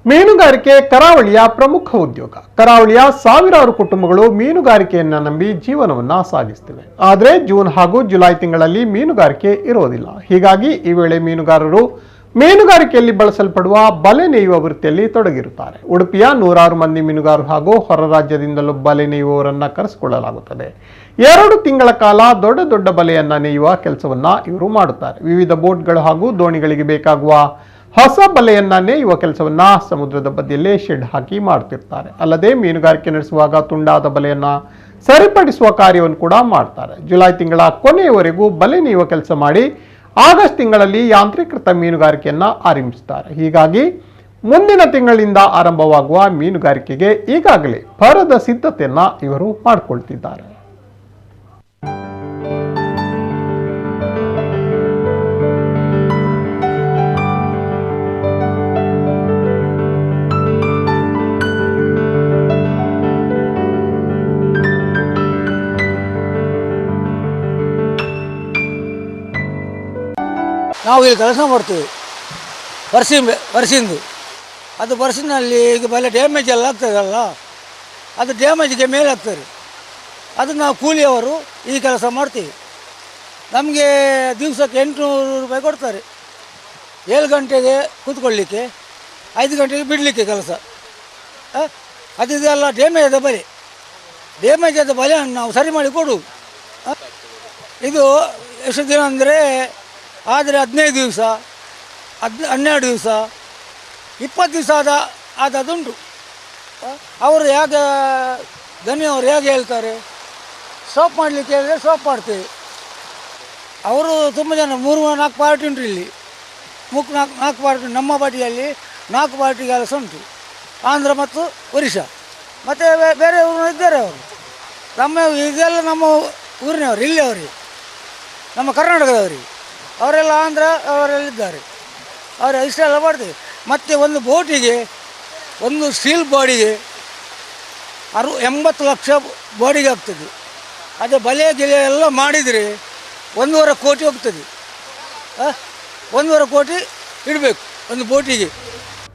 ಮೀನುಗಾರಿಕೆ ಕರಾವಳಿಯ ಪ್ರಮುಖ ಉದ್ಯೋಗ. ಕರಾವಳಿಯ ಸಾವಿರಾರು ಕುಟುಂಬಗಳು ಮೀನುಗಾರಿಕೆಯನ್ನ ನಂಬಿ ಜೀವನವನ್ನ ಸಾಗಿಸುತ್ತಿವೆ. ಆದರೆ ಜೂನ್ ಹಾಗೂ ಜುಲೈ ತಿಂಗಳಲ್ಲಿ ಮೀನುಗಾರಿಕೆ ಇರೋದಿಲ್ಲ. ಹೀಗಾಗಿ ಈ ವೇಳೆ ಮೀನುಗಾರರು ಮೀನುಗಾರಿಕೆಯಲ್ಲಿ ಬಳಸಲ್ಪಡುವ ಬಲೆ ನೇಯುವ ವೃತ್ತಿಯಲ್ಲಿ ತೊಡಗಿರುತ್ತಾರೆ. ಉಡುಪಿಯ ನೂರಾರು ಮಂದಿ ಮೀನುಗಾರರು ಹಾಗೂ ಹೊರ ರಾಜ್ಯದಿಂದಲೂ ಬಲೆ ನೇಯುವವರನ್ನ ಕರೆಸಿಕೊಳ್ಳಲಾಗುತ್ತದೆ. 2 ತಿಂಗಳ ಕಾಲ ದೊಡ್ಡ ದೊಡ್ಡ ಬಲೆಯನ್ನ ನೇಯುವ ಕೆಲಸವನ್ನ ಇವರು ಮಾಡುತ್ತಾರೆ. ವಿವಿಧ ಬೋಟ್ಗಳು ಹಾಗೂ ದೋಣಿಗಳಿಗೆ ಬೇಕಾಗುವ ಹೊಸ ಬಲೆಯನ್ನ ನೇಯುವ ಕೆಲಸವನ್ನ ಸಮುದ್ರದ ಬದಿಯಲ್ಲೇ ಶೆಡ್ ಹಾಕಿ ಮಾಡುತ್ತಿರ್ತಾರೆ. ಅಲ್ಲದೆ ಮೀನುಗಾರಿಕೆ ನಡೆಸುವಾಗ ತುಂಡಾದ ಬಲೆಯನ್ನ ಸರಿಪಡಿಸುವ ಕಾರ್ಯವನ್ನು ಕೂಡ ಮಾಡ್ತಾರೆ. ಜುಲೈ ತಿಂಗಳ ಕೊನೆಯವರೆಗೂ ಬಲೆ ನೇಯುವ ಕೆಲಸ ಮಾಡಿ ಆಗಸ್ಟ್ ತಿಂಗಳಲ್ಲಿ ಯಾಂತ್ರೀಕೃತ ಮೀನುಗಾರಿಕೆಯನ್ನ ಆರಂಭಿಸುತ್ತಾರೆ. ಹೀಗಾಗಿ ಮುಂದಿನ ತಿಂಗಳಿಂದ ಆರಂಭವಾಗುವ ಮೀನುಗಾರಿಕೆಗೆ ಈಗಾಗಲೇ ಭರದ ಸಿದ್ಧತೆಯನ್ನ ಇವರು ಮಾಡಿಕೊಳ್ತಿದ್ದಾರೆ. ನಾವು ಇಲ್ಲಿ ಕೆಲಸ ಮಾಡ್ತೀವಿ ವರ್ಷಿಂದು ಅದು ವರ್ಷಿನಲ್ಲಿ ಈಗ ಬಲೆ ಡ್ಯಾಮೇಜ್ ಎಲ್ಲ ಆಗ್ತದಲ್ಲ, ಅದು ಡ್ಯಾಮೇಜ್ಗೆ ಮೇಲೆ ಆಗ್ತದೆ. ಅದು ನಾವು ಕೂಲಿಯವರು ಈ ಕೆಲಸ ಮಾಡ್ತೀವಿ. ನಮಗೆ ದಿವಸಕ್ಕೆ 800 ರೂಪಾಯಿ ಕೊಡ್ತಾರೆ. 7 ಗಂಟೆಗೆ ಕೂತ್ಕೊಳ್ಳಿಕ್ಕೆ, 5 ಗಂಟೆಗೆ ಬಿಡಲಿಕ್ಕೆ ಕೆಲಸ. ಅದೆಲ್ಲ ಡ್ಯಾಮೇಜ್ ಆದ ಬಲೆ. ಡ್ಯಾಮೇಜ್ ಆದ ಬಲೆಯನ್ನು ನಾವು ಸರಿ ಮಾಡಿ ಕೊಡು. ಇದು ಎಷ್ಟು ದಿನ ಅಂದರೆ ಆದರೆ 15 ದಿವಸ, 12 ದಿವಸ, 20 ದಿವಸ ಆದದುಂಟು. ಅವರು ಹೇಗೆ ದನಿಯವರು ಹೇಗೆ ಹೇಳ್ತಾರೆ, ಸೋಪ್ ಮಾಡಲಿಕ್ಕೆ ಹೇಳಿದ್ರೆ ಸೋಪ್ ಮಾಡ್ತೇವೆ. ಅವರು ತುಂಬ ಜನ 3-4 ಪಾರ್ಟಿ ಉಂಟು ಇಲ್ಲಿ. 4 ಪಾರ್ಟಿ ನಮ್ಮ ಪಾರ್ಟಿಯಲ್ಲಿ 4 ಪಾರ್ಟಿ ಕೆಲಸ ಉಂಟು. ಆಂಧ್ರ ಮತ್ತು ಒರಿಸ್ಸಾ ಮತ್ತು ಬೇರೆ ಊರಿನ ಇದ್ದಾರೆ. ಅವರು ಇದೆಲ್ಲ ನಮ್ಮ ಊರಿನವರು, ಇಲ್ಲಿ ಅವರಿಗೆ, ನಮ್ಮ ಕರ್ನಾಟಕದವರಿಗೆ. ಅವರೆಲ್ಲ ಆಂಧ್ರ ಅವರೆಲ್ಲಿದ್ದಾರೆ. ಅವರು ಇಷ್ಟೆಲ್ಲ ಮಾಡ್ತೇವೆ. ಮತ್ತು ಒಂದು ಬೋಟಿಗೆ, ಒಂದು ಸ್ಟೀಲ್ ಬಾಡಿಗೆ 80 ಲಕ್ಷ ಬಾಡಿಗೆ ಆಗ್ತದೆ. ಅದೇ ಬಲೆ ಗಿಲೆ ಎಲ್ಲ ಮಾಡಿದರೆ 1.5 ಕೋಟಿ ಹೋಗ್ತದೆ. 1.5 ಕೋಟಿ ಇಡಬೇಕು ಒಂದು ಬೋಟಿಗೆ.